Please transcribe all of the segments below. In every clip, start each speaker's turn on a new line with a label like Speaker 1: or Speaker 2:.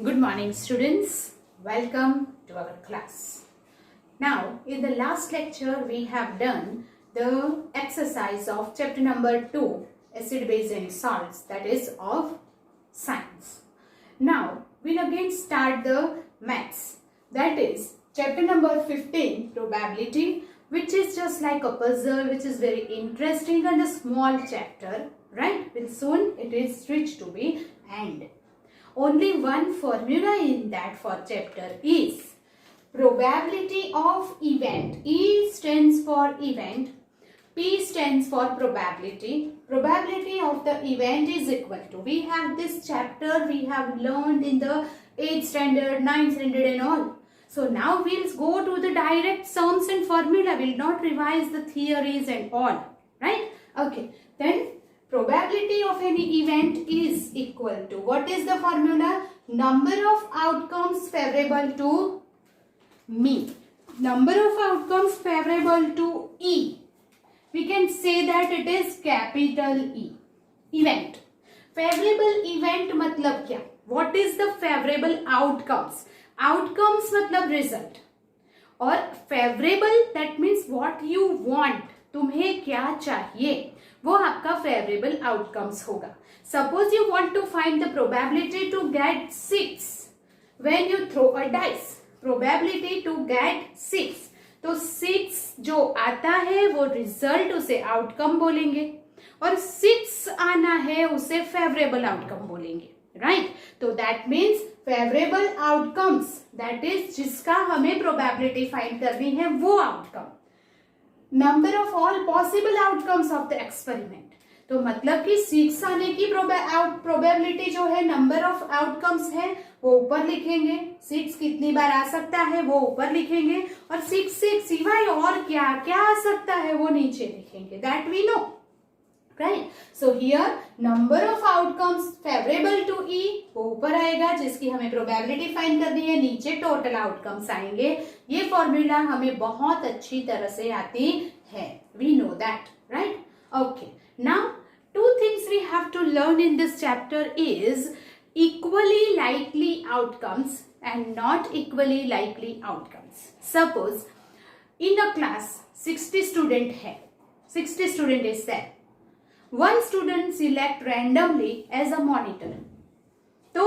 Speaker 1: Good morning, students. Welcome to our class. Now, in the last lecture, we have done the exercise of chapter number 2, acid, base and salts, that is of science. Now, we'll again start the maths, that is chapter number 15, probability, which is just like a puzzle, which is very interesting and a small chapter, right? Will soon it is reached to be end. Only one formula in that for chapter is probability of event. E stands for event, P stands for probability. Probability of the event is equal to, we have this chapter we have learned in the 8th standard, 9th standard and all. So now we'll go to the direct sums and formula. We'll not revise the theories and all, right? Okay, then probability of any event is equal to, what is the formula? Number of outcomes favorable to me. Number of outcomes favorable to E. We can say that it is capital E. Event. Favorable event मतलब क्या? What is the favorable outcomes? Outcomes मतलब result. और favorable that means what you want. तुम्हें क्या चाहिए? वो आपका favorable outcomes होगा. Suppose you want to find the probability to get 6 when you throw a dice. Probability to get 6. तो 6 जो आता है वो result उसे outcome बोलेंगे और 6 आना है उसे favorable outcome बोलेंगे, right? तो that means favorable outcomes, that is जिसका हमें probability find करनी है वो outcome. Number of all possible outcomes of the experiment, तो मतलब कि 6 आने की प्रोबेबिलिटी जो है, नंबर ऑफ आउटकम्स है वो ऊपर लिखेंगे, 6 कितनी बार आ सकता है वो ऊपर लिखेंगे और 6 से सिवाय और क्या क्या आ सकता है वो नीचे लिखेंगे. That we know, right? So here number of outcomes favourable to E वो ऊपर आएगा जिसकी हमें प्रोबेबिलिटी फाइंड करनी है, नीचे टोटल आउटकम्स आएंगे. ये फॉर्मूला हमें बहुत अच्छी तरह से आती है. We know that, right? Okay, now two things we have to learn in this chapter is equally likely outcomes and not equally likely outcomes. Suppose in a class 60 student है, 60 student is there. One student select randomly as a monitor. तो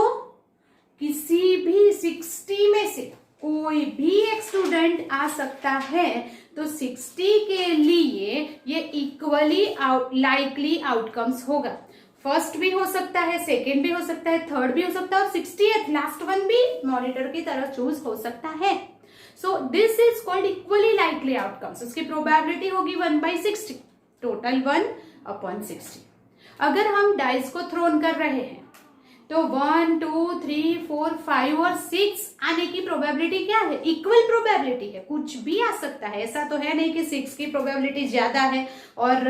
Speaker 1: किसी भी 60 में से कोई भी एक student आ सकता है, तो 60 के लिए ये इक्वली लाइकली आउटकम्स होगा. फर्स्ट भी हो सकता है, सेकेंड भी हो सकता है, थर्ड भी हो सकता है और 60th लास्ट वन भी मॉनिटर की तरह चूज हो सकता है. सो this is called equally likely outcomes. उसकी प्रोबेबिलिटी होगी 1/60, टोटल 1/60. अगर हम डाइस को थ्रोन कर रहे हैं तो 1, 2, 3, 4, 5 और 6 आने की प्रोबेबिलिटी क्या है? इक्वल प्रोबेबिलिटी है. कुछ भी आ सकता है, ऐसा तो है नहीं कि 6 की प्रोबेबिलिटी ज्यादा है और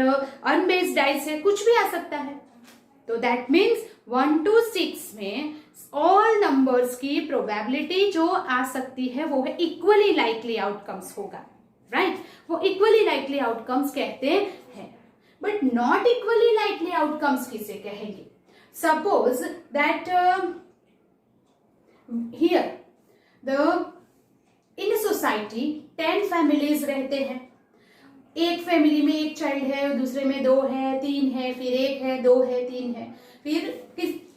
Speaker 1: अनबेस्ड डाइस है, कुछ भी आ सकता है. तो दैट मीन्स 1 to 6 में ऑल नंबर्स की प्रोबेबिलिटी जो आ सकती है वो है इक्वली लाइकली आउटकम्स होगा, राइट? वो इक्वली लाइकली आउटकम्स कहते हैं. But not equally likely outcomes किसे कहेंगे? Suppose that here in a society 10 families रहते हैं. एक फैमिली में एक चाइल्ड है, दूसरे में 2 है, 3 है, फिर 1 है, 2 है, 3 है. फिर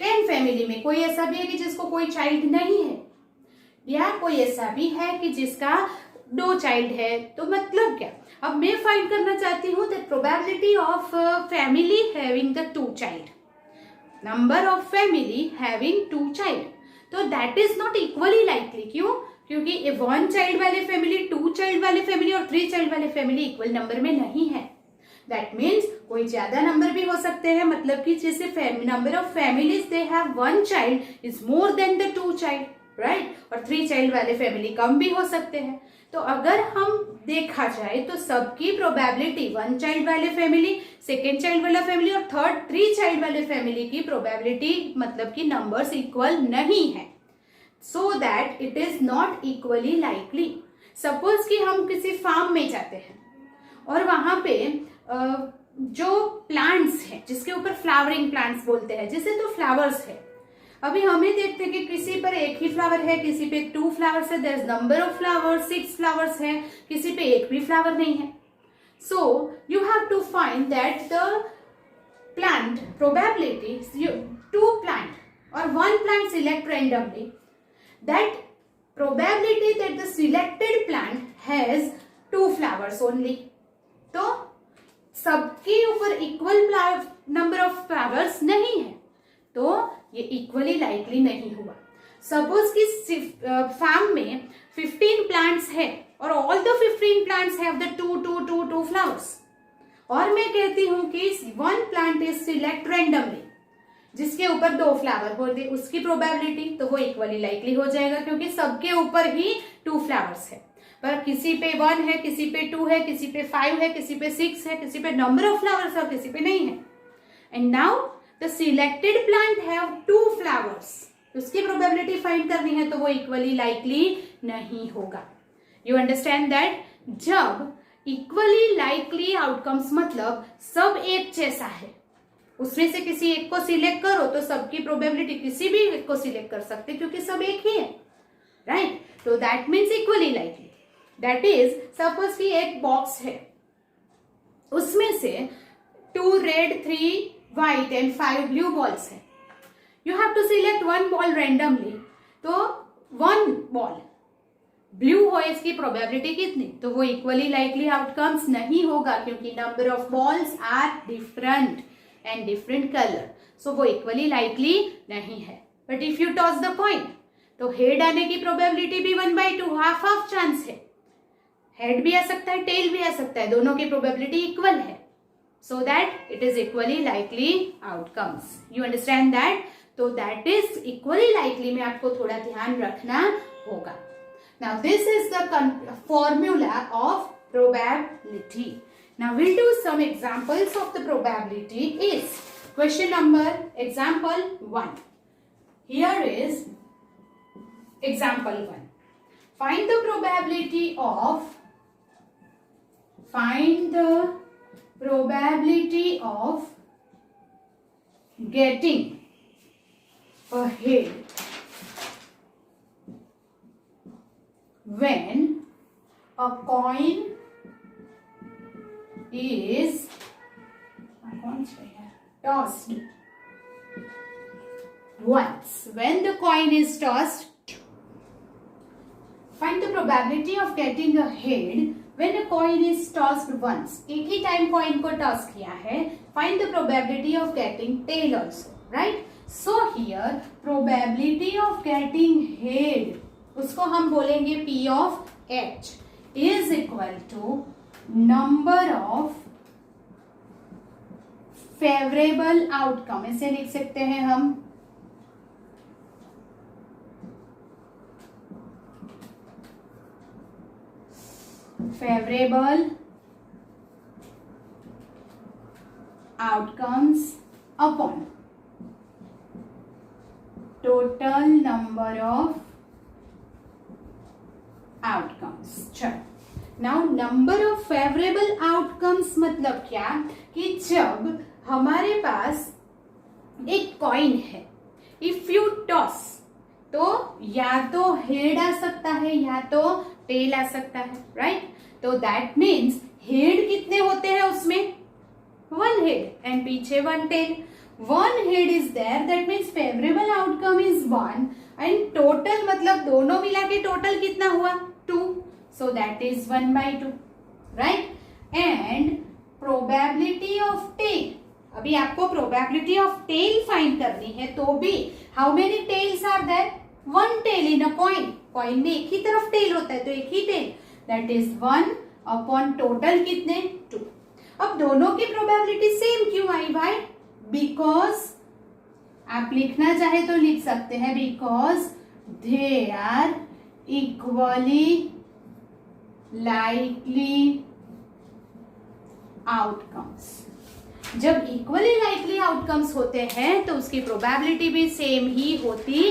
Speaker 1: 10 फैमिली में कोई ऐसा भी है कि जिसको कोई चाइल्ड नहीं है, या कोई ऐसा भी है कि जिसका 2 चाइल्ड है. तो मतलब क्या? अब मैं फाइंड करना चाहती हूँ that probability of family having the 2 child. Number of family having 2 child, तो that is not equally likely. क्यों? क्योंकि 1 चाइल्ड वाले फैमिली, 2 चाइल्ड वाले फैमिली और 3 चाइल्ड वाले फैमिली इक्वल नंबर में नहीं है. दैट मीन्स कोई ज्यादा नंबर भी हो सकते हैं, मतलब कि जैसे number of families they have 1 child is more than the 2 child, right? और 3 चाइल्ड वाले फैमिली कम भी हो सकते हैं. तो अगर हम देखा जाए तो सबकी प्रोबेबिलिटी 1 चाइल्ड वाले फैमिली, सेकेंड चाइल्ड वाला फैमिली और थर्ड 3 चाइल्ड वाले फैमिली की प्रोबेबिलिटी मतलब कि नंबर्स इक्वल नहीं है. So that it is not equally likely. Suppose कि हम किसी फार्म में जाते हैं और वहां पे जो प्लांट्स हैं जिसके ऊपर फ्लावरिंग प्लांट्स बोलते हैं, जैसे तो फ्लावर्स है, अभी हमें देखते हैं कि किसी पर एक ही फ्लावर है, किसी पे 2 फ्लावर्स है, there is number of flowers 6 flowers है, किसी पे एक भी फ्लावर नहीं है. So you have to find that the plant probability, 2 plant or 1 plant select randomly, that probability that the selected plant has 2 flowers only. तो सबके ऊपर इक्वल नंबर ऑफ फ्लावर्स नहीं है, तो ये इक्वली लाइकली नहीं हुआ. सपोज कि फार्म में 15 प्लांट्स है और all the 15 plants have the 2 flowers, और मैं कहती हूं कि 1 प्लांट इज सिलेक्ट रैंडमली जिसके ऊपर 2 फ्लावर होते, उसकी प्रोबेबिलिटी तो वो इक्वली लाइकली हो जाएगा क्योंकि सबके ऊपर ही 2 फ्लावर्स है. पर किसी पे 1 है, किसी पे 2 है, किसी पे 5 है, किसी पे 6 है, किसी पे नंबर ऑफ फ्लावर्स और किसी पे नहीं है. And now the selected plant have 2 flowers, उसकी प्रोबेबिलिटी फाइंड करनी है तो वो इक्वली लाइकली नहीं होगा. You understand that? जब इक्वली लाइकली आउटकम्स मतलब सब एक जैसा है, उसमें से किसी एक को सिलेक्ट करो तो सबकी प्रोबेबिलिटी किसी भी एक को सिलेक्ट कर सकते क्योंकि सब एक ही है, राइट? तो that means equally likely. That is suppose कि एक बॉक्स है, उसमें से 2 red 3 white and 5 blue balls है. You have to select 1 ball randomly, तो 1 बॉल ब्लू हो इसकी प्रोबेबिलिटी कितनी, तो वो इक्वली लाइकली आउटकम्स नहीं होगा क्योंकि number of balls are different and different colour, so वो इक्वली लाइकली नहीं है. But if you toss the coin तो हेड आने की प्रोबेबिलिटी भी 1/2 हाफ हाफ चांस है. हेड भी आ सकता है, टेल भी आ सकता है, दोनों की प्रोबेबिलिटी इक्वल है, so that it is equally likely outcomes. You understand that? तो दैट इज इक्वली लाइकली में आपको थोड़ा ध्यान रखना होगा. Now this is the formula of probability. Now we'll do some examples of the probability. Is question number example 1. Here is example 1. Find the probability of getting a head when a coin is tossed once. When the coin is tossed, find the probability of getting a head when a coin is tossed once. एक ही time coin को toss किया है. Find the probability of getting tail also, right? So here probability of getting head, उसको हम बोलेंगे P of H is equal to number of favorable outcome. इसे लिख सकते हैं हम favorable outcomes upon total number of outcomes. चलो, now number of favorable outcomes मतलब क्या कि जब हमारे पास एक कॉइन है, इफ यू टॉस तो या तो हेड आ सकता है या तो टेल आ सकता है, राइट? तो दैट मीन्स हेड कितने होते हैं उसमें? 1 हेड एंड पीछे 1 tail. 1 head is there, that means favourable outcome is 1 and total मतलब दोनों मिला के टोटल कितना हुआ? 2. So that is 1/2, right? And probability of tail. अभी आपको probability of tail find करनी है तो भी how many tails are there? 1 tail in a coin. Coin में एक ही तरफ tail होता है तो एक ही tail. That is 1 upon total कितने? 2. अब दोनों की probability same क्यों आई भाई? Because आप लिखना चाहे तो लिख सकते हैं because they are equally likely outcomes. जब इक्वली लाइकली आउटकम्स होते हैं तो उसकी प्रोबेबिलिटी भी सेम ही होती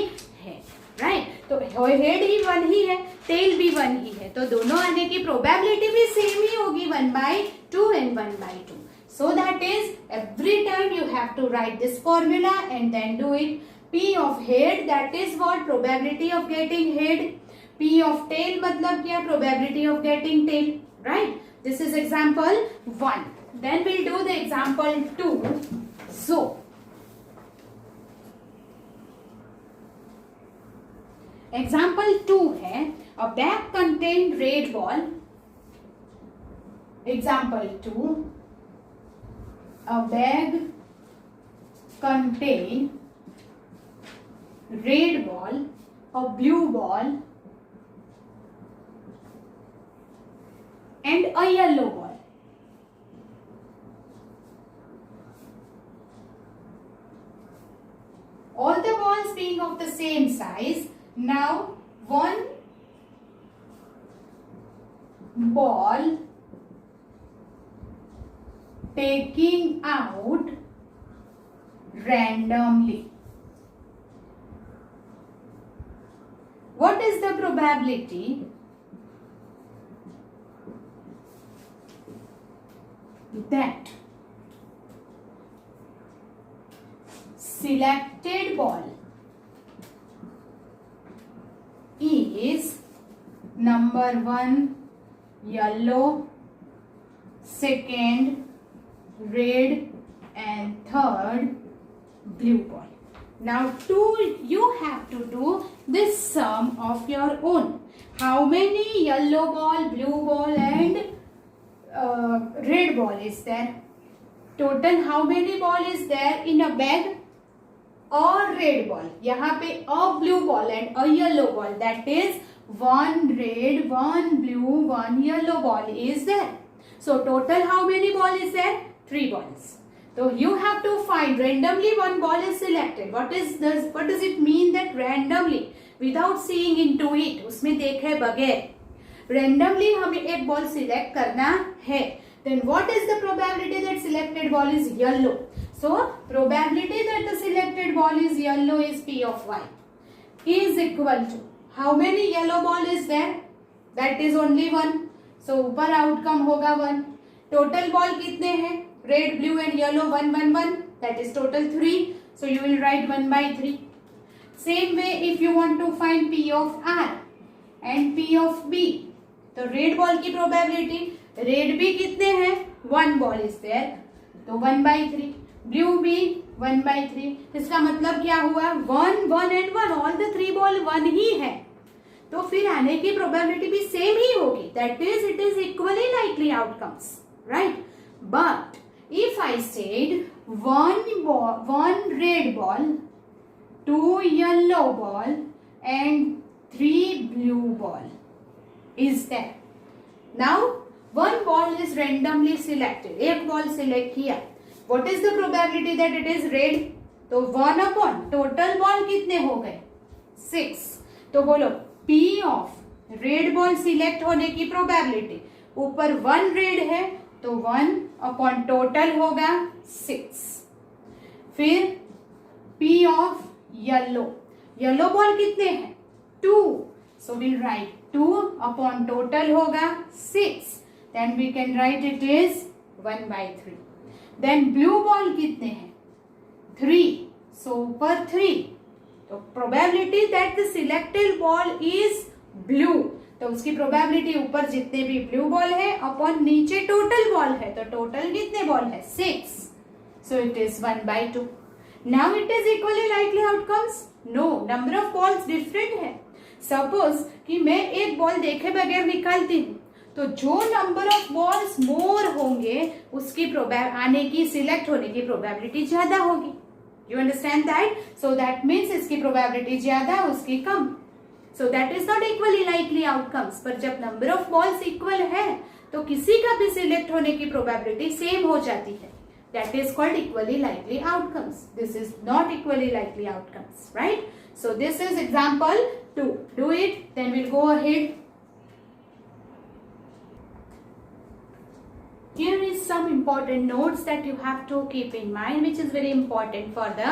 Speaker 1: है, राइट? तो हेड ही 1 ही है, टेल भी 1 ही है, तो दोनों आने की प्रोबेबिलिटी भी सेम ही होगी 1/2 and 1/2. So that is every time you have to write this formula and then do it P of head, that is what? Probability of getting head. P of tail मतलब क्या? Probability of getting tail. Right? This is example 1. Then we'll do the example 2. So, example 2 है a bag contained red ball. Example 2, a bag contained red ball, a blue ball and a yellow ball. All the balls being of the same size. Now one ball taking out randomly. What is the probability that selected ball is number 1 yellow, second red and third blue ball? Now you have to do this sum of your own. How many yellow ball, blue ball and red ball is there? Total how many ball is there in a bag? A red ball. यहाँ पे a blue ball and a yellow ball. That is 1 red, 1 blue, 1 yellow ball is there. So total how many ball is there? 3 balls. So you have to find randomly one ball is selected. What does it mean that randomly? Without seeing into it, उसमें देखे बगैर randomly हमें एक ball select करना है. Then what is the probability that selected ball is yellow? So probability that the selected ball is yellow is P of y is equal to how many yellow ball is there? That is only 1. So ऊपर outcome होगा 1. Total ball कितने हैं? Red, blue and yellow 1, 1, 1. That is total 3. So you will write 1 by 3. Same way if you want to find P of R and P of B. तो red ball की probability, red B कितने हैं? 1 ball is there. तो 1 by 3. Blue B 1 by 3. इसका मतलब क्या हुआ? 1, 1 and 1. All the 3 ball 1 ही है. तो फिर आने की probability भी same ही होगी. That is, it is equally likely outcomes. Right? But if I said 1 red ball, 2 yellow ball and 3 blue ball is there. Now one ball is randomly selected. एक ball select किया. What is the probability that it is red? तो 1 upon total ball कितने हो गए? 6. तो बोलो P of red ball select होने की probability. ऊपर 1 red है तो 1 upon total होगा 6. फिर P of yellow. Yellow ball कितने हैं? 2. So we'll write 2 upon total होगा 6. Then we can write it is 1 by 3. Then blue ball कितने हैं? 3. So ऊपर 3. तो probability that the selected ball is blue. तो उसकी probability ऊपर जितने भी blue ball है upon नीचे total ball है तो total कितने ball है? 6. So it is 1 by 2. Now it is equally likely outcomes? No, number of balls different है. Suppose कि मैं एक ball देखे बगैर निकालती हूँ तो जो नंबर ऑफ बॉल्स मोर होंगे उसकी आने की सिलेक्ट होने की प्रोबेबिलिटी ज्यादा होगी. You understand that? So that means इसकी प्रोबेबिलिटी ज्यादा उसकी कम. So that is not equally likely outcomes. पर जब नंबर ऑफ बॉल्स इक्वल है तो किसी का भी सिलेक्ट होने की प्रोबेबिलिटी सेम हो जाती है. That is called equally likely outcomes. This is not equally likely outcomes. Right? So this is example 2. Do it, then will go ahead. Here is some important notes that you have to keep in mind, which is very important for the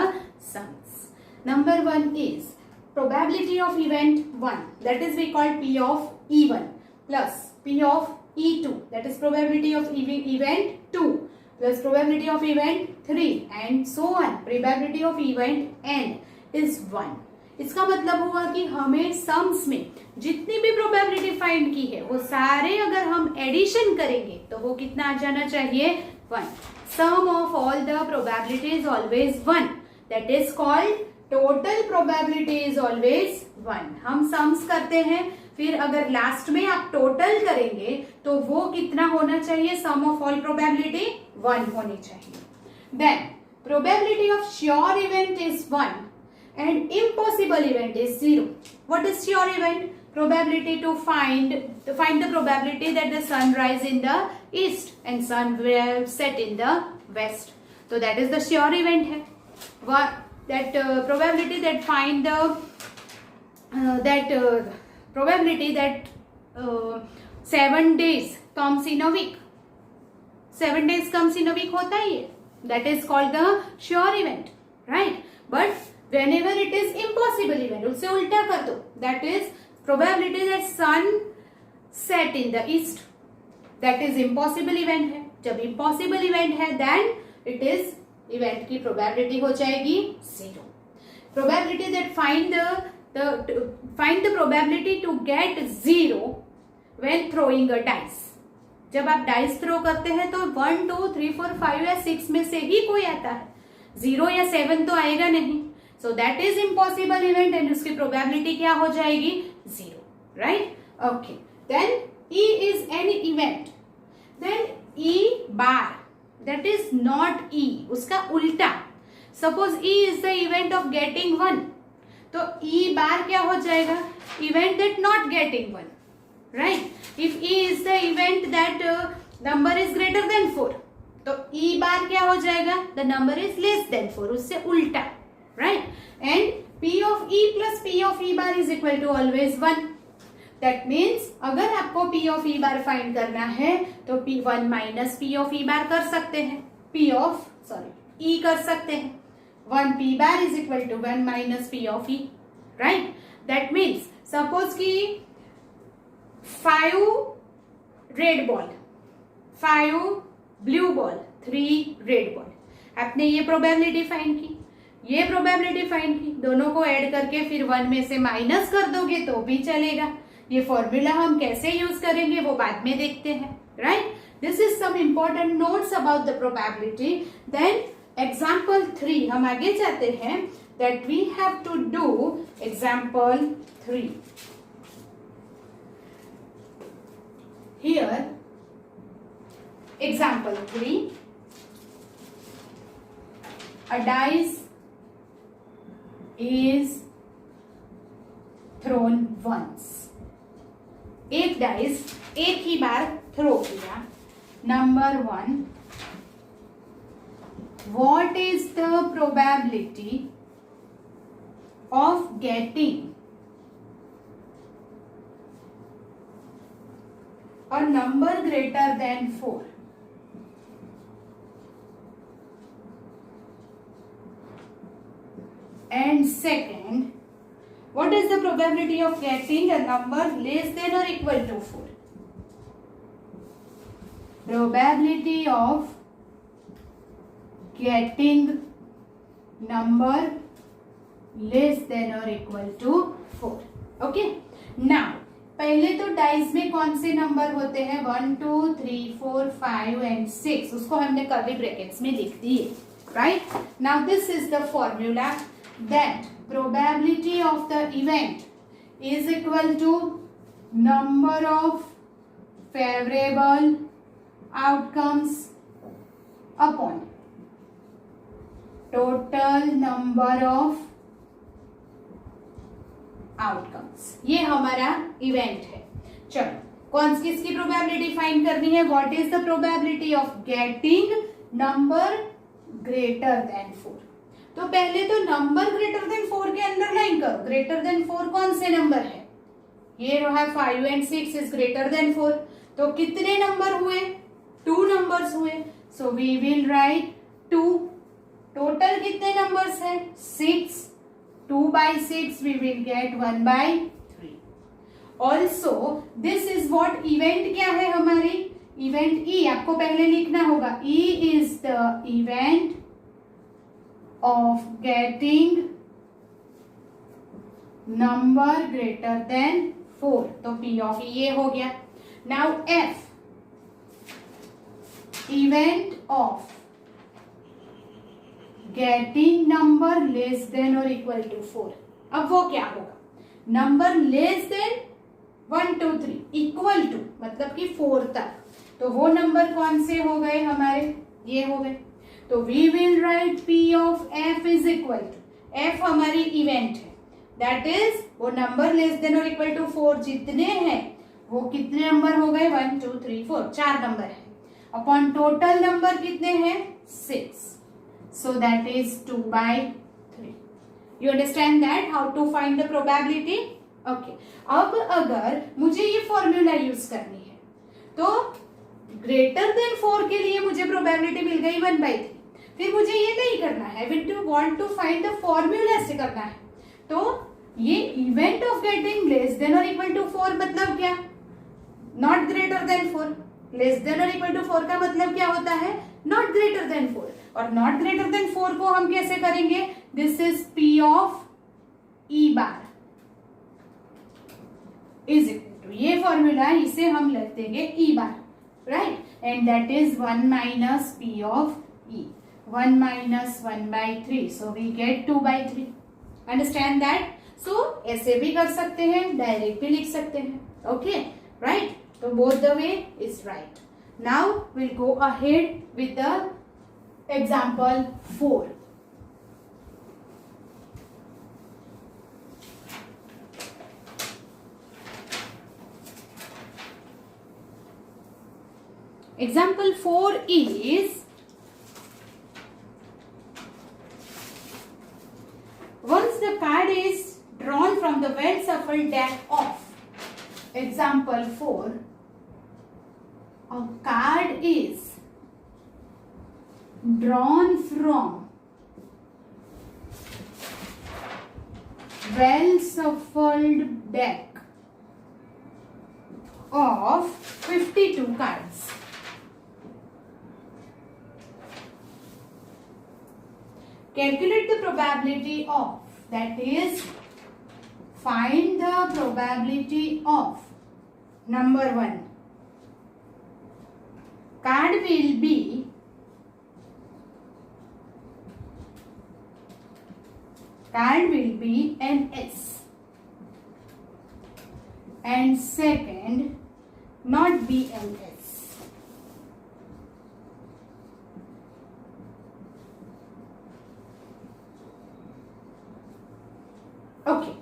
Speaker 1: sums. Number 1 is probability of event 1, that is we call P of E1 plus P of E2, that is probability of event 2 plus probability of event 3 and so on, probability of event n is 1। इसका मतलब हुआ कि हमें sums में जितनी भी probability find की है वो सारे अगर हम एडिशन करेंगे तो वो कितना आ जाना चाहिए, 1। Sum of all the probability is always 1, that is called total probability is always 1। हम सम्स करते हैं, फिर अगर लास्ट में आप टोटल करेंगे तो वो कितना होना चाहिए, सम ऑफ ऑल प्रोबेबिलिटी 1 होनी चाहिए। Then probability of sure event is 1 and impossible event is 0. What is sure event? Probability to find the probability that the sun rise in the east and sun will set in the west. So that is the sure event है. That probability that find the probability that 7 days comes in a week. 7 days comes in a week होता ही है. That is called the sure event, right? But whenever it is impossible event, उससे उल्टा कर दो, that is probability that sun set in the east, that is impossible event है। जब impossible event है then it is event की probability हो जाएगी 0। probability that find the probability to get 0 when throwing a dice। जब आप dice throw करते हैं तो 1 2 3 4 5 या 6 में से ही कोई आता है, 0 या 7 तो आएगा नहीं। So that is impossible event and उसकी probability क्या हो जाएगी, 0, right? Okay. Then E is any event. Then E bar, that is not E, उसका उल्टा। Suppose E is the event of getting 1, तो E bar क्या हो जाएगा, event that not getting 1, right? If E is the event that number is greater than 4, तो E bar क्या हो जाएगा, the number is less than 4, उससे उल्टा, right? And P of E plus P of E bar is equal to always 1. That means अगर आपको P of E bar find करना है तो P1 minus P of E bar कर सकते हैं, E कर सकते हैं। 1 P bar is equal to 1 minus P of E, right? That means suppose कि 5 red ball, 5 blue ball, 3 red ball, आपने ये प्रोबेबिलिटी फाइंड की, ये प्रोबेबिलिटी फाइंड की, दोनों को ऐड करके फिर 1 में से माइनस कर दोगे तो भी चलेगा। ये फॉर्मूला हम कैसे यूज करेंगे वो बाद में देखते हैं, right? This is some important notes about the probability. Then example 3 हम आगे जाते हैं, that we have to do example 3। Here example 3, a dice is thrown once। एक डाइस एक ही बार थ्रो किया। Number 1, what is the probability of getting a number greater than 4? And second, what is the probability of getting a number less than or equal to 4? Probability of getting number less than or equal to 4. Okay? Now, पहले तो dice में कौन से number होते हैं, 1 2 3 4 5 and 6, उसको हमने curly brackets में लिख दिए, right? Now this is the formula that probability of the event is equal to number of favorable outcomes upon total number of outcomes। ये हमारा इवेंट है। चलो कौन किसकी प्रोबेबिलिटी फाइंड करनी है, what is the probability of getting number greater than 4। तो पहले तो नंबर ग्रेटर देन 4 के अंडरलाइन करो, ग्रेटर देन 4 कौन से नंबर है, ये रहा 5 and 6 इज ग्रेटर देन 4। तो कितने नंबर हुए, 2 नंबर्स हुए, so we will write 2। Total कितने नंबर्स है, 6, 2 by 6 we will get 1 by 3। Also this is what event क्या है हमारी, इवेंट ई आपको पहले लिखना होगा, E is the event of getting number greater than 4, तो P ऑफ E ये हो गया. Now F, event of getting number less than और इक्वल टू 4. अब वो क्या होगा? Number less than 1 2 3 equal to मतलब कि 4 तक. तो वो नंबर कौन से हो गए हमारे? ये हो गए. तो we will write P of F is equal to, F हमारी इवेंट है, दैट इज वो नंबर लेस देन और इक्वल टू 4 जितने हैं वो कितने नंबर हो गए? 1 2 3 4, 4 नंबर है. अपॉन टोटल नंबर कितने हैं? 6. So that is 2 by 3. You understand that how to find the probability? Okay. अब अगर मुझे ये फॉर्मूला यूज करनी है तो ग्रेटर देन 4 के लिए मुझे प्रोबेबिलिटी मिल गई 1 by 3. फिर मुझे ये नहीं करना है, we do want to find the formula से करना है. तो ये event of getting less than और इक्वल टू 4 मतलब क्या? Not greater than 4. Less than और इक्वल टू 4 का मतलब क्या होता है? Not greater than 4. और नॉट ग्रेटर देन 4 को हम कैसे करेंगे? This is P of E bar is equal to, ये फॉर्मूला इसे हम लिख देंगे E bar, right? And that is 1 minus P of E. 1 minus 1 by 3, so we get 2 by 3. Understand that? So ऐसे भी कर सकते हैं, डायरेक्ट भी लिख सकते हैं. Okay, right? So both the way is right. Now we'll go ahead with the example 4. Example 4 is, once the card is drawn from the well shuffled deck of, example 4, a card is drawn from well shuffled deck of 52 cards. Calculate the probability of, that is, find the probability of, number 1, card will be an S, and second, not be an S. Okay,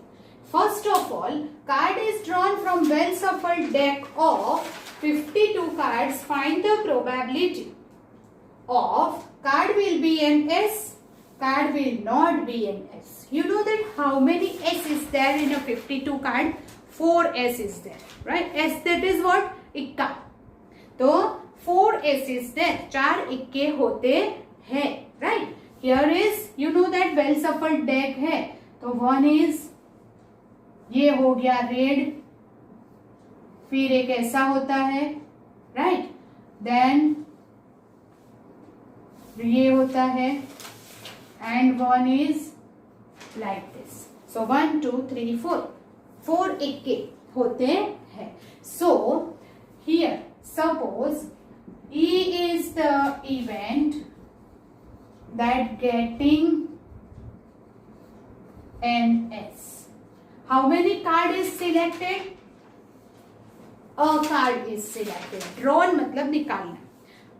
Speaker 1: first of all, card is drawn from well shuffled deck of 52 cards. Find the probability of card will be an S, card will not be an S. You know that how many S is there in a 52 card? 4 S is there, right? S, that is what? इक्का. तो 4 S is there. 4 इक्के होते हैं, right? Here is, you know that well shuffled deck है. तो 1 is, ये हो गया रेड, फिर एक ऐसा होता है, राइट? देन ये होता है, एंड 1 इज लाइक दिस. सो 1 2 3 4, 4 इक्के होते हैं. So here suppose E is the event that getting an S. How many card is selected? A card is selected. Drawn मतलब निकालना.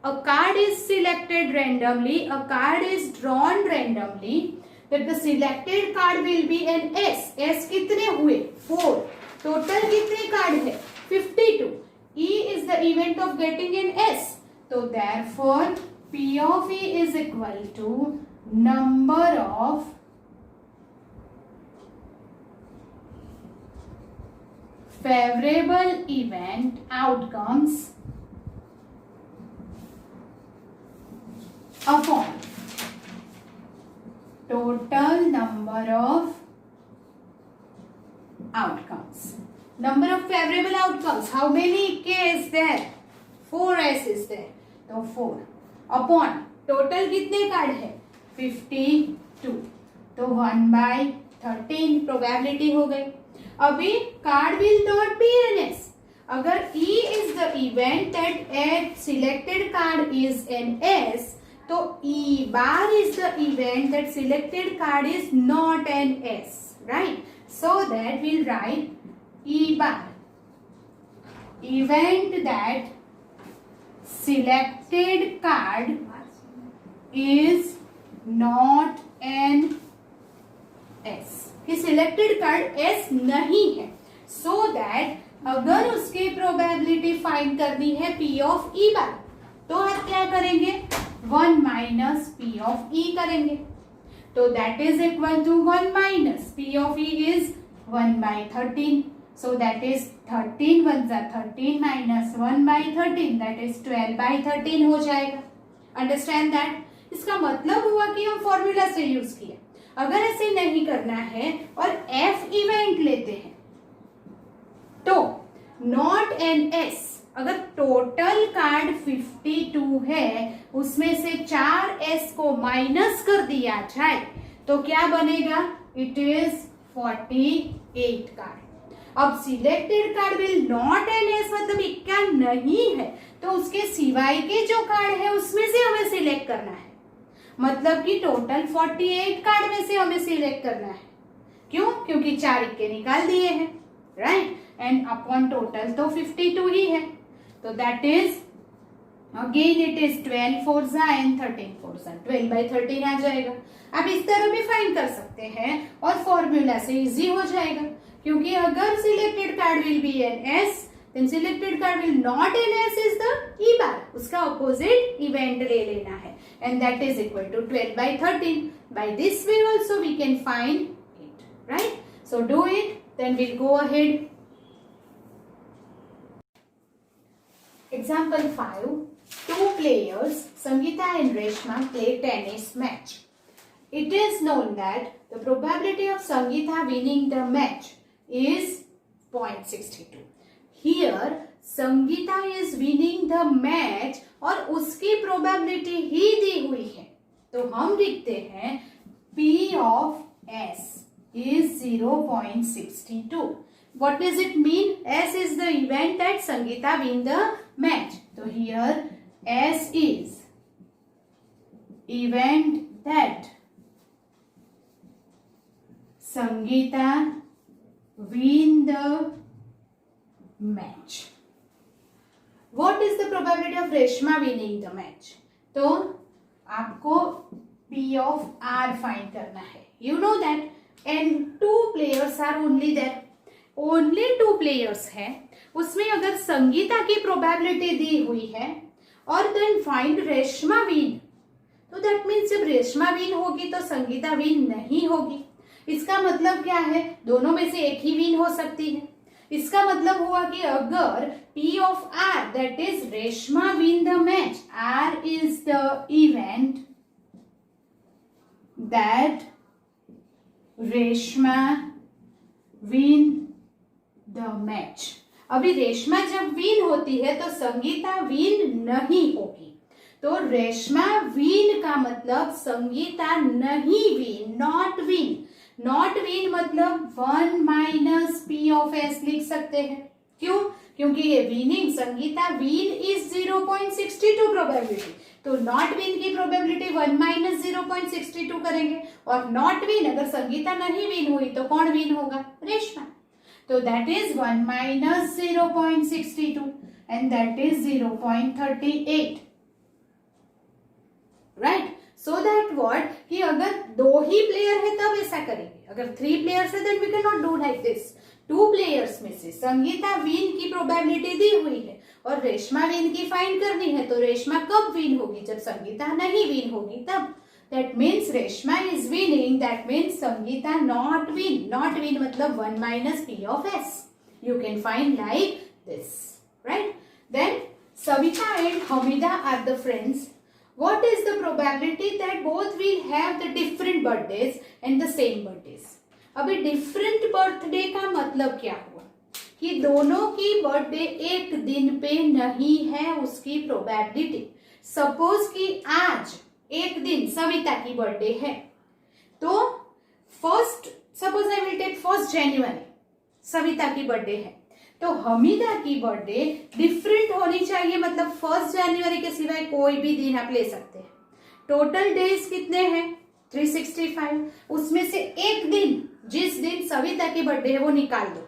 Speaker 1: A card is selected randomly. A card is drawn randomly. That the selected card will be an S. S कितने हुए? 4. Total कितने card है? 52. E is the event of getting an S. So therefore P of E is equal to number of favorable event outcomes upon total number of outcomes. Number of favorable outcomes. How many K is there? 4S is there. तो 4 upon total कितने card है? 52. तो 1 by 13 probability हो गई। अभी card will not be N ace. अगर E is the event that a selected card is an S, तो E bar is the event that selected card is not an S, right? So that we'll write E bar, event that selected card is not an S, कि selected card S नहीं है, so that अगर उसकी probability find करनी है P of E बार, तो आप क्या करेंगे, 1 माइनस P ऑफ E करेंगे। तो that is equal to 1 minus P of E is 1/13, so that is 13 1 जा 13 माइनस 1/13, दैट इज 12/13 हो जाएगा। Understand that? इसका मतलब हुआ कि हम फॉर्मूला से यूज किया। अगर ऐसे नहीं करना है और F इवेंट लेते हैं तो नॉट एन एस, अगर टोटल कार्ड 52 है उसमें से 4 एस को माइनस कर दिया जाए तो क्या बनेगा, इट इज 48 कार्ड। अब selected card will not N S मतलब इक्का नहीं है, तो उसके सिवाय के जो कार्ड है उसमें से हमें सिलेक्ट करना है। मतलब कि टोटल 48 कार्ड में से हमें सिलेक्ट करना है। क्यों? क्योंकि 4 इक्के निकाल दिए हैं, राइट? एंड अपॉन टोटल तो 52 ही है, तो that is again it is 12 4 and 13 4 12/13 आ जाएगा। आप इस तरह भी फाइंड कर सकते हैं और फॉर्मूला से इजी हो जाएगा, क्योंकि अगर selected card will be N S then selected card will not N S is the E bar, उसका ऑपोजिट इवेंट ले लेना है, and that is equal to 12/13। By this way also we can find it, right? So do it, then we'll go ahead. Example 5. Two players, Sangeeta and Reshma, play tennis match. It is known that the probability of Sangeeta winning the match is 0.62. Here, Sangeeta is winning the match और उसकी probability ही दी हुई है, तो हम लिखते हैं P of S is 0.62. What does it mean? S is the event that Sangeeta win the match. So here S is event that Sangeeta win the match. What is the probability of Reshma winning the match? तो आपको P of R find करना है. You know that and 2 players are only there. Only 2 players है, उसमें अगर संगीता की probability दी हुई है और देन फाइंड रेशमा विन, तो दैट मीन्स जब रेशमा विन होगी तो संगीता विन नहीं होगी। इसका मतलब क्या है, दोनों में से एक ही विन हो सकती है। इसका मतलब हुआ कि अगर P of R that is Reshma win the match, R is the event that Reshma win the match. अभी रेशमा जब विन होती है तो संगीता विन नहीं होगी, तो रेशमा विन का मतलब संगीता नहीं win, not win. Not win मतलब 1 माइनस P ऑफ S लिख सकते हैं। क्यों? क्योंकि ये winning Sangeeta win is 0.62 probability, तो नॉट विन की प्रोबेबिलिटी 1 माइनस 0.62 करेंगे, और नॉट विन अगर संगीता नहीं विन हुई तो कौन विन होगा, रेशमा। तो that is 1 minus 0.62 and that is 0.38, right? So that what कि अगर 2 ही प्लेयर है तब ऐसा करेंगे, अगर 3 प्लेयर्स है then we can not do like this. 2 players में से संगीता विन की प्रोबेबिलिटी दी हुई है और रेशमा विन की फाइंड करनी है, तो रेशमा कब विन होगी, जब संगीता नहीं विन होगी तब। That means Reshma is winning. That means Sangeeta not win. Not win मतलब 1 minus P of S. You can find like this, right? Then Savita and Hamida are the friends. What is the probability that both will have the different birthdays and the same birthdays? अभी different birthday का मतलब क्या हुआ कि दोनों की birthday एक दिन पे नहीं है, उसकी probability. Suppose कि आज एक दिन सविता की बर्थडे है, तो first suppose I will take 1 जनवरी, सविता की बर्थडे है, तो हमीदा की बर्थडे डिफरेंट होनी चाहिए, मतलब 1 जनवरी के सिवाय कोई भी दिन आप ले सकते हैं। टोटल डेज कितने हैं? 365। उसमें से एक दिन, जिस दिन सविता की बर्थडे है वो निकाल दो,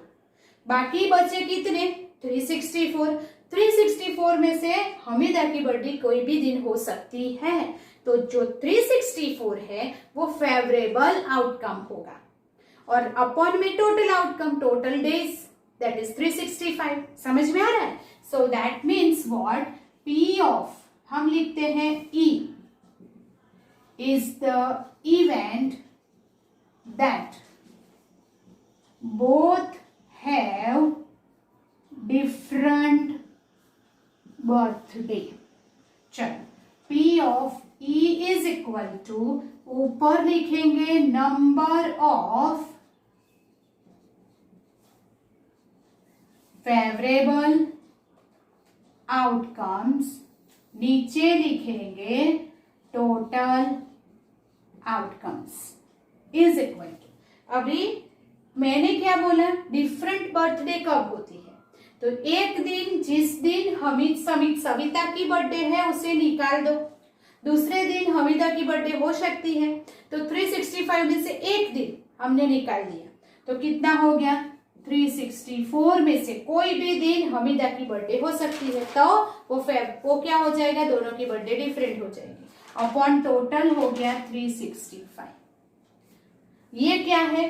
Speaker 1: बाकी बचे कितने? 364। 364 में से हमीदा की बर्थडे कोई भी दिन हो सकती है, तो जो 364 है वो फेवरेबल आउटकम होगा, और अपॉन में total outcome, total days, that is 365। समझ में आ रहा है? सो that means what? P of, हम लिखते हैं E is the event that both have different birthday. चलो, P of E is equal to, ऊपर लिखेंगे नंबर ऑफ फेवरेबल आउटकम्स, नीचे लिखेंगे total outcomes, is equal to, अभी मैंने क्या बोला? डिफरेंट बर्थडे कब होती है? तो एक दिन, जिस दिन सविता की बर्थडे है उसे निकाल दो, दूसरे दिन हमीदा की बर्थडे हो सकती है, तो 365 में से एक दिन हमने निकाल दिया, तो कितना हो गया? 364 में से कोई भी दिन हमीदा की बर्थडे हो सकती है, तो वो क्या हो जाएगा? दोनों की बर्थडे डिफरेंट हो जाएगी, अपॉन टोटल हो गया 365। ये क्या है?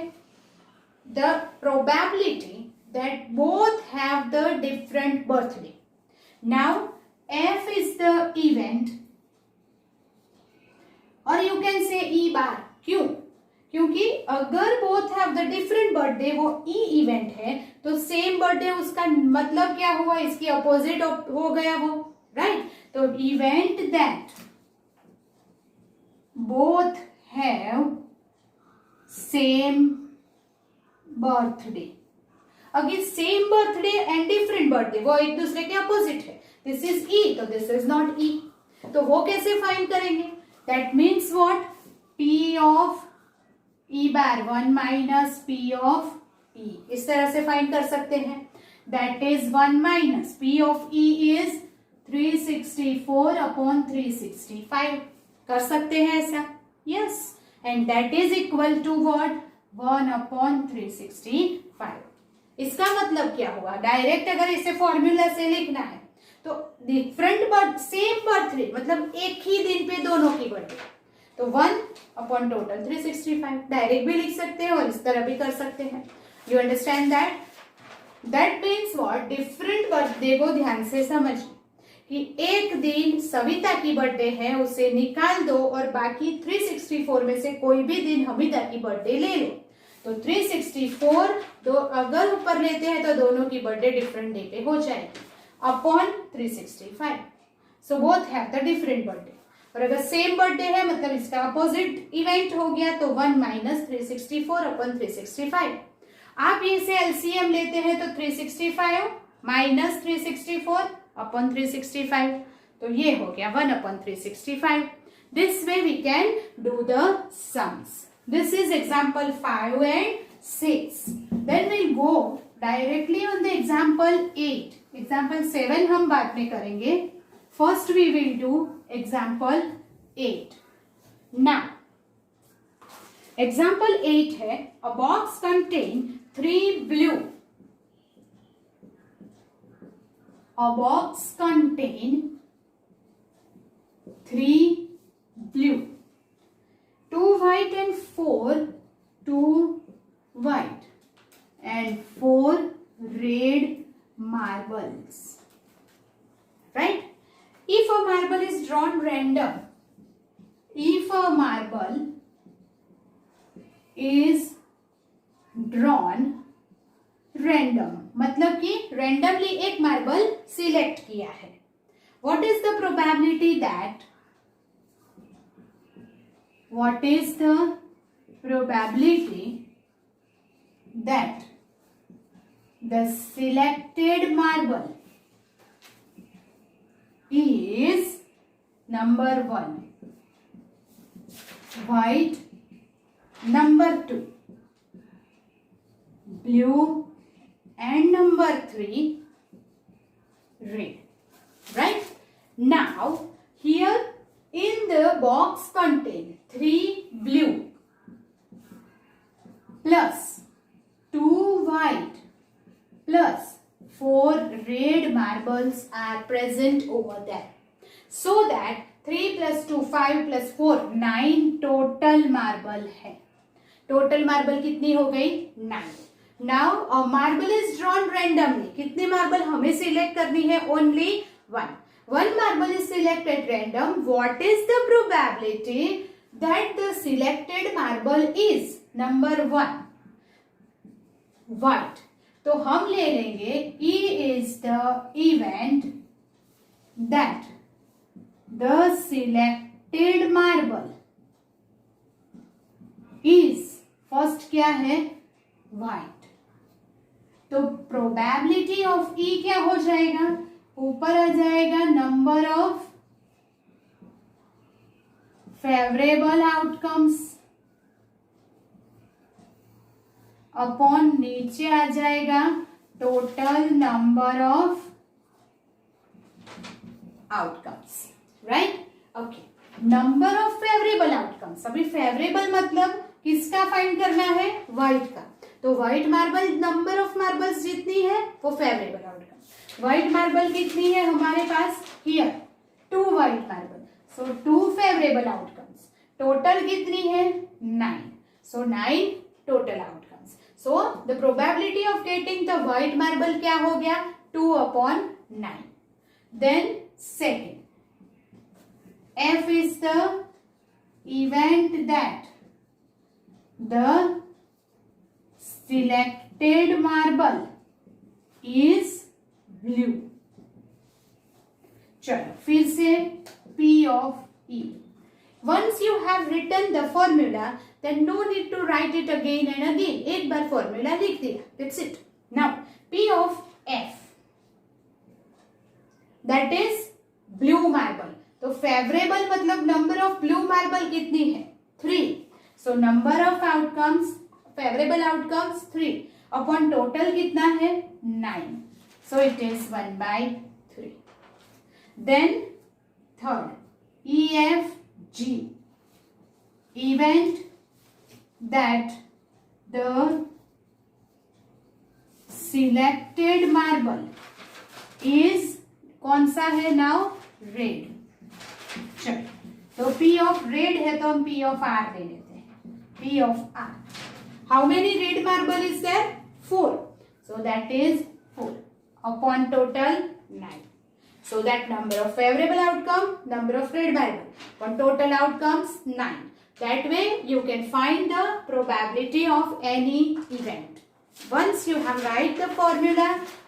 Speaker 1: The probability that both have the different birthday. Now F is the event, और यू कैन से E बार। क्यों? क्योंकि अगर both have the different birthday, वो E इवेंट है, तो सेम बर्थडे उसका मतलब क्या हुआ? इसकी अपोजिट हो गया वो, राइट? तो event that both have same birthday, अगर same birthday and different birthday, वो एक दूसरे के अपोजिट है, दिस इज E, तो दिस इज नॉट E, तो वो कैसे फाइंड करेंगे? That means what? P of E bar 1 minus P of E, इस तरह से फाइंड कर सकते हैं। That is 1 minus P of E is 364 upon 365, कर सकते हैं ऐसा? Yes, and that is equal to what? 1 upon 365। इसका मतलब क्या हुआ? डायरेक्ट अगर इसे फॉर्मूला से लिखना है तो डिफरेंट बर्थ सेम बर्थडे, मतलब एक ही दिन पे दोनों की बर्थडे, तो 1 अपॉन टोटल 365, डायरेक्ट भी लिख सकते हैं और इस तरह भी कर सकते हैं। You understand that? That means what? Different birthday को ध्यान से समझिए कि एक दिन सविता की बर्थडे है, उसे निकाल दो, और बाकी 364 में से कोई भी दिन हमीदा की बर्थडे ले लो, तो 364 दो अगर ऊपर लेते हैं तो दोनों की बर्थडे डिफरेंट डे पे हो जाएगी, upon 365। So both have the different birthday, और अगर सेम बर्थडे है मतलब इसका अपोजिट इवेंट हो गया, तो 1 माइनस 364 अपॉन 365। आप इसे एलसीएम लेते हैं तो 365 माइनस 364 अपॉन 365, तो ये हो गया 1 upon 365। This way we can do the sums. This is example 5 and 6. Then we'll go directly on the example 8. Example 7 हम बाद में करेंगे. First we will do example 8. Now, example 8 है, a box contain 3 blue. A box contain 3 blue, 2 white and 4, 2 white and 4 red marbles. Right? If a marble is drawn random, if a marble is drawn random, मतलब कि randomly एक marble select किया है, what is the probability that, what is the probability that the selected marble is number 1 white, number 2 blue, and number 3 red. Right? Now here in the box contain 3 blue plus 2 white plus 4 red marbles are present over there. So that 3 plus 2 5 plus 4 9 total marble है. Total marble कितनी हो गई? 9. Now a marble is drawn randomly. कितने marble हमें select करनी है? Only 1. One marble is selected at random. What is the probability that the selected marble is? Number 1 white. तो हम ले लेंगे E is the event that the selected marble is, first क्या है? white. तो probability of E क्या हो जाएगा? ऊपर आ जाएगा number of favourable outcomes upon नीचे आ जाएगा total number of outcomes. Right? Okay. Number of favourable outcomes. अभी फेवरेबल मतलब किसका फाइंड करना है? व्हाइट का. तो white marble, number of marbles जितनी है वो फेवरेबल आउटकम. व्हाइट मार्बल कितनी है हमारे पास? Here 2 white marble. So 2 favourable outcomes. Total कितनी है? 9. So 9 total outcomes. So the probability of getting the white marble क्या हो गया? 2/9. Then second, F is the event that the selected marble is blue. चलो फिर से P of E. Once you have written the formula, then no need to write it again and again. एक बार formula लिख दिया. That's it. Now P of F, that is blue marble. तो favorable मतलब number of blue marble कितनी है? 3. So number of outcomes, favorable outcomes 3 upon total कितना है? 9. So it is 1/3. Then third, EFG, event that the selected marble is, कौन सा है now? Red. चलो तो P of रेड है तो हम P of R ले लेते हैं. P of R. How many red marble is there? 4. So that is 4 upon total 9. So that number of favorable outcome, number of red marble. On total outcomes 9. That way you can find the probability of any event. Once you have write the formula,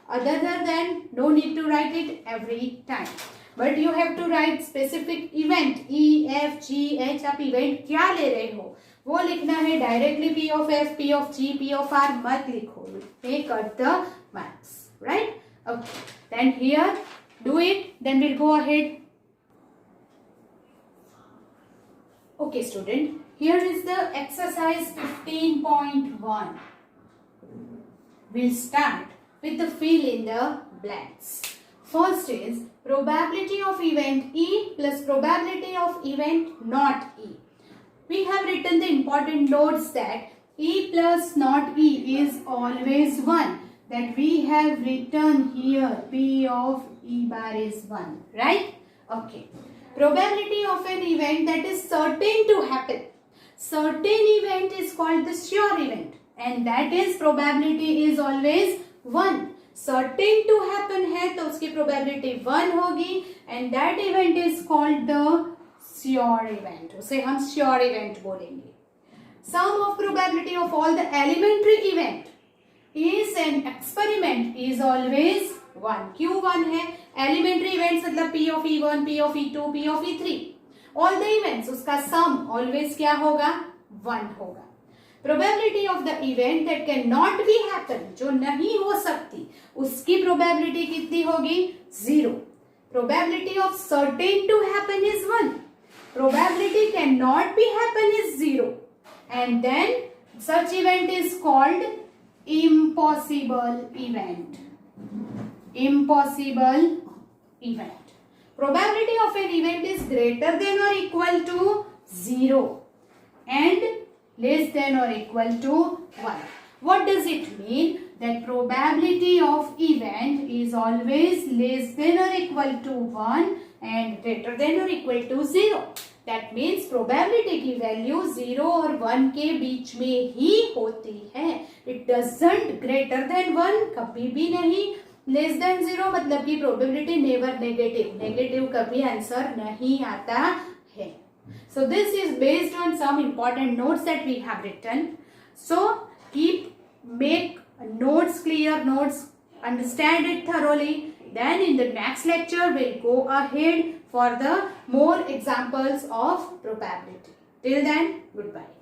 Speaker 1: other than no need to write it every time. But you have to write specific event. E, F, G, H. आप event क्या ले रहे हो वो लिखना है. Directly P of F, P of G, P of R मत लिखो. Take out the marks. Right? Okay. Then here do it. Then we'll go ahead. Okay student, here is the exercise 15.1. We'll start with the fill in the blanks. First is probability of event E plus probability of event not E. We have written the important notes that E plus not E is always 1. That we have written here P of E bar is 1. Right? Okay. Probability of an event that is certain to happen. Certain event is called the sure event. And that is probability is always 1. Certain to happen है तो उसकी probability 1 होगी. And that event is called the sure event. उसे हम sure event बोलेंगे. Sum of probability of all the elementary event is an experiment is always 1. क्यों 1 है? Elementary events मतलब P of E1, P of E2, P of E3. All the events उसका sum always क्या होगा? 1 होगा. Probability of the event that cannot be happen, जो नहीं हो सकती, उसकी probability कितनी होगी? 0. Probability of certain to happen is 1. Probability cannot be happen is 0. And then such event is called improbable. impossible event. Impossible event. Probability of an event is greater than or equal to 0 and less than or equal to 1. What does it mean? That probability of event is always less than or equal to 1 and greater than or equal to 0. That means probability की value 0 और 1 के बीच में ही होती है. It doesn't greater than 1 कभी भी नहीं. Less than 0 मतलब कि probability never negative. Negative कभी आंसर नहीं आता है. So this is based on some important notes that we have written. So make notes, clear notes, understand it thoroughly. Then in the next lecture we'll go ahead for the more examples of probability. Till then, goodbye.